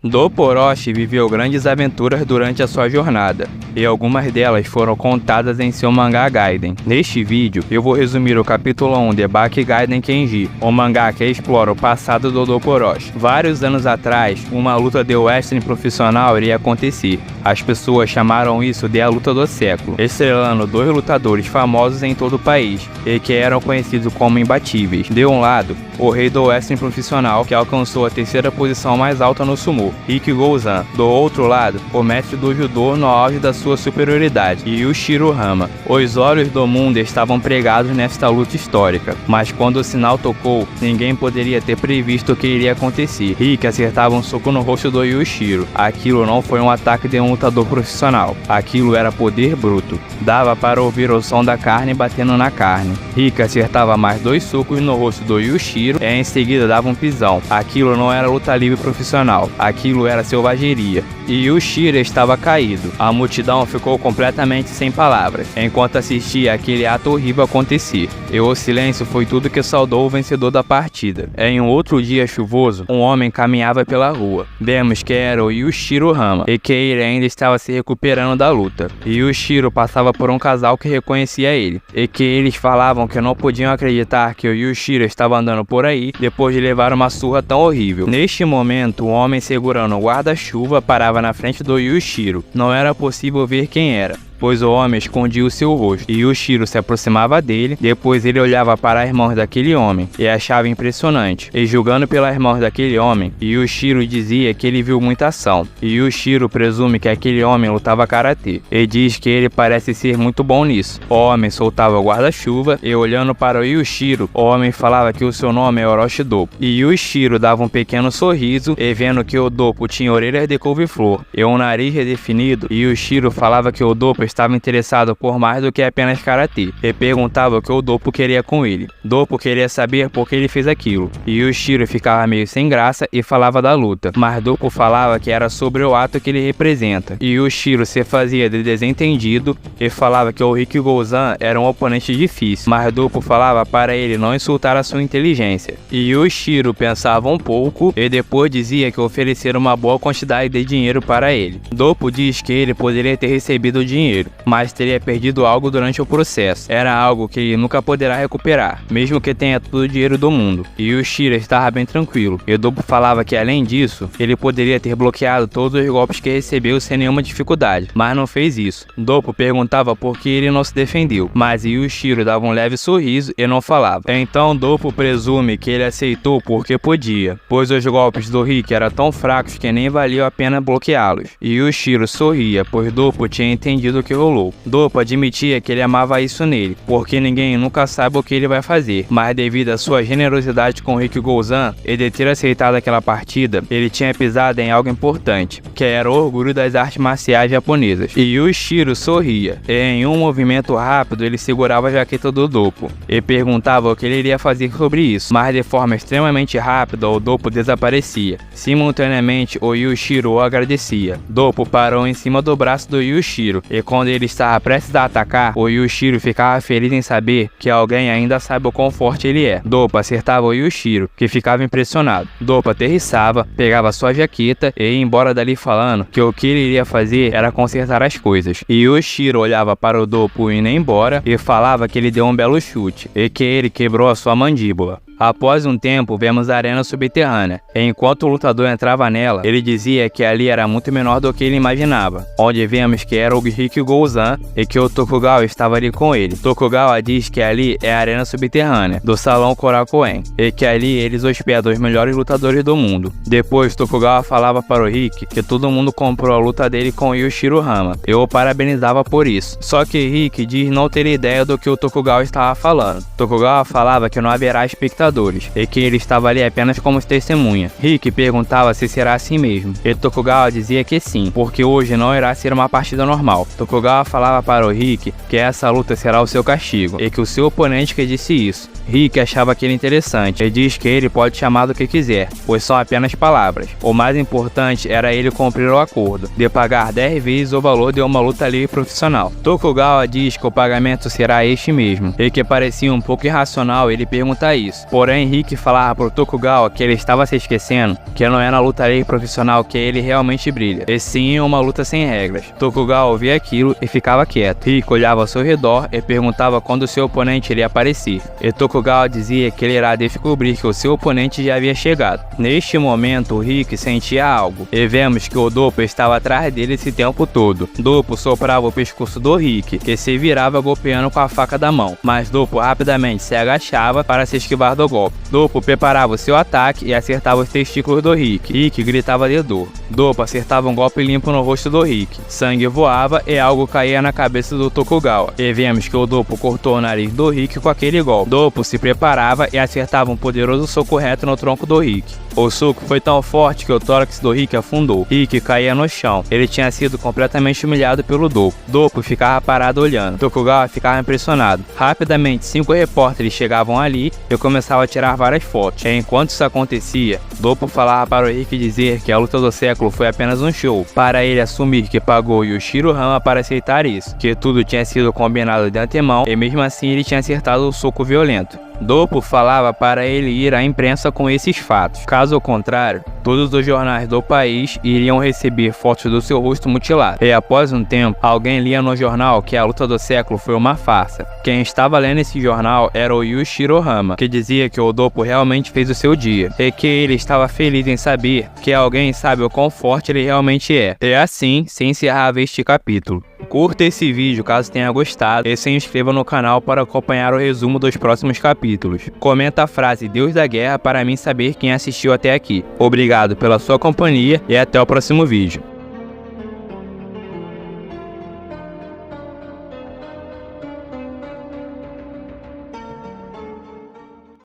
Dopo Orochi viveu grandes aventuras durante a sua jornada, e algumas delas foram contadas em seu mangá Gaiden. Neste vídeo, eu vou resumir o capítulo 1 de Baki Gaiden Kenji, o mangá que explora o passado do Dopo Orochi. Vários anos atrás, uma luta de wrestling profissional iria acontecer. As pessoas chamaram isso de a luta do século, estrelando dois lutadores famosos em todo o país, e que eram conhecidos como imbatíveis. De um lado, o rei do wrestling profissional, que alcançou a terceira posição mais alta no sumo, Ricky Gouzan. Do outro lado, o mestre do judô no auge da sua superioridade, Yujiro Hama. Os olhos do mundo estavam pregados nesta luta histórica, mas quando o sinal tocou, ninguém poderia ter previsto o que iria acontecer. Ricky acertava um soco no rosto do Yujiro. Aquilo não foi um ataque de um lutador profissional, aquilo era poder bruto. Dava para ouvir o som da carne batendo na carne. Ricky acertava mais dois socos no rosto do Yujiro e em seguida dava um pisão. Aquilo não era luta livre profissional, aquilo era selvageria. E Yujiro estava caído. A multidão ficou completamente sem palavras, enquanto assistia aquele ato horrível acontecer. E o silêncio foi tudo que saudou o vencedor da partida. Em um outro dia chuvoso, um homem caminhava pela rua. Vemos que era o Yujiro Hama, e que ele ainda estava se recuperando da luta. E Yujiro passava por um casal que reconhecia ele, e que eles falavam que não podiam acreditar que o Yujiro estava andando por aí depois de levar uma surra tão horrível. Neste momento, o homem segurando o guarda-chuva parava na frente do Yujiro. Não era possível ver quem era, pois o homem escondia o seu rosto, e Yujiro se aproximava dele. Depois ele olhava para as mãos daquele homem e achava impressionante, e julgando pelas mãos daquele homem, Yujiro dizia que ele viu muita ação, e Yujiro presume que aquele homem lutava karatê, e diz que ele parece ser muito bom nisso. O homem soltava o guarda-chuva, e olhando para o Yujiro, o homem falava que o seu nome é Orochi Dopo, e Yujiro dava um pequeno sorriso, e vendo que o Dopo tinha orelhas de couve-flor e um nariz redefinido, Yujiro falava que o Dopo estava interessado por mais do que apenas karatê, e perguntava o que o Dopo queria com ele. Dopo queria saber por que ele fez aquilo, e Yujiro ficava meio sem graça e falava da luta, mas Dopo falava que era sobre o ato que ele representa, e Yujiro se fazia de desentendido e falava que o Ricky Gouzan era um oponente difícil, mas Dopo falava para ele não insultar a sua inteligência. E Yujiro pensava um pouco e depois dizia que ofereceram uma boa quantidade de dinheiro para ele. Dopo diz que ele poderia ter recebido o dinheiro, mas teria perdido algo durante o processo. Era algo que ele nunca poderá recuperar, mesmo que tenha todo o dinheiro do mundo. E Yujiro estava bem tranquilo. E Dopo falava que além disso, ele poderia ter bloqueado todos os golpes que recebeu sem nenhuma dificuldade, mas não fez isso. Dopo perguntava por que ele não se defendeu, mas Yujiro dava um leve sorriso e não falava. Então Dopo presume que ele aceitou porque podia, pois os golpes do Ricky eram tão fracos que nem valia a pena bloqueá-los. E Yujiro sorria, pois Dopo tinha entendido o que rolou. Dopo admitia que ele amava isso nele, porque ninguém nunca sabe o que ele vai fazer, mas devido à sua generosidade com Ricky Gouzan e de ter aceitado aquela partida, ele tinha pisado em algo importante, que era o orgulho das artes marciais japonesas. E Yujiro sorria, e em um movimento rápido ele segurava a jaqueta do Dopo e perguntava o que ele iria fazer sobre isso, mas de forma extremamente rápida o Dopo desaparecia. Simultaneamente o Yujiro o agradecia. Dopo parou em cima do braço do Yujiro, e quando ele estava prestes a atacar, o Yujiro ficava feliz em saber que alguém ainda sabe o quão forte ele é. Dopo acertava o Yujiro, que ficava impressionado. Dopo aterrissava, pegava sua jaqueta e ia embora dali falando que o que ele iria fazer era consertar as coisas. E Yujiro olhava para o Dopo indo embora e falava que ele deu um belo chute e que ele quebrou a sua mandíbula. Após um tempo, vemos a arena subterrânea, e enquanto o lutador entrava nela, ele dizia que ali era muito menor do que ele imaginava, onde vemos que era o Ricky Gouzan e que o Tokugawa estava ali com ele. Tokugawa diz que ali é a arena subterrânea do Salão Korakuen, e que ali eles hospedam os melhores lutadores do mundo. Depois, Tokugawa falava para o Ricky que todo mundo comprou a luta dele com o Yujiro Hama, e o parabenizava por isso. Só que Ricky diz não ter ideia do que o Tokugawa estava falando. Tokugawa falava que não haverá espectadores, e que ele estava ali apenas como testemunha. Ricky perguntava se será assim mesmo, e Tokugawa dizia que sim, porque hoje não irá ser uma partida normal. Tokugawa falava para o Ricky que essa luta será o seu castigo, e que o seu oponente que disse isso. Rick achava aquilo interessante e diz que ele pode chamar do que quiser, pois são apenas palavras. O mais importante era ele cumprir o acordo, de pagar 10 vezes o valor de uma luta livre profissional. Tokugawa diz que o pagamento será este mesmo, e que parecia um pouco irracional ele perguntar isso. Porém, Rick falava pro Tokugawa que ele estava se esquecendo que não é na luta livre profissional que ele realmente brilha, e sim em uma luta sem regras. Tokugawa ouvia aquilo e ficava quieto. Rick olhava ao seu redor e perguntava quando seu oponente iria aparecer, e Tokugawa dizia que ele irá descobrir que o seu oponente já havia chegado. Neste momento, Rick sentia algo, e vemos que o Doppo estava atrás dele esse tempo todo. Doppo soprava o pescoço do Rick, que se virava golpeando com a faca da mão, mas Doppo rapidamente se agachava para se esquivar do golpe. Doppo preparava o seu ataque e acertava os testículos do Rick. Rick gritava de dor. Doppo acertava um golpe limpo no rosto do Rick. Sangue voava e algo caía na cabeça do Tokugawa, e vemos que o Doppo cortou o nariz do Rick com aquele golpe. Doppo se preparava e acertava um poderoso soco reto no tronco do Rick. O soco foi tão forte que o tórax do Rick afundou. Rick caía no chão. Ele tinha sido completamente humilhado pelo Doppo. Doppo ficava parado olhando. Tokugawa ficava impressionado. Rapidamente, 5 repórteres chegavam ali e começavam a tirar várias fotos. E enquanto isso acontecia, Doppo falava para o Rick dizer que a luta do século foi apenas um show, para ele assumir que pagou Yoshiro Hama para aceitar isso, que tudo tinha sido combinado de antemão e mesmo assim ele tinha acertado o soco violento. Doppo falava para ele ir à imprensa com esses fatos. Caso contrário, todos os jornais do país iriam receber fotos do seu rosto mutilado. E após um tempo, alguém lia no jornal que a luta do século foi uma farsa. Quem estava lendo esse jornal era o Yoshiro Hama, que dizia que o Doppo realmente fez o seu dia, e que ele estava feliz em saber que alguém sabe o quão forte ele realmente é. E assim se encerrava este capítulo. Curta esse vídeo caso tenha gostado e se inscreva no canal para acompanhar o resumo dos próximos capítulos. Comenta a frase Deus da Guerra para mim saber quem assistiu até aqui. Obrigado pela sua companhia e até o próximo vídeo.